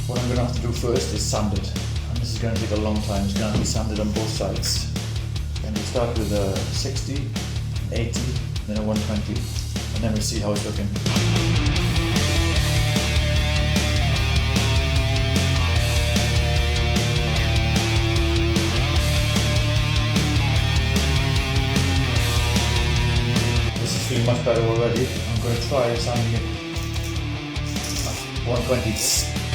What I'm going to have to do first is sand it, and this is going to take a long time. It's going to have to be sanded on both sides. And we'll start with a 60, 80, then a 120, and then we'll see how it's looking. This is feeling much better already. I'm going to try sanding it at 120.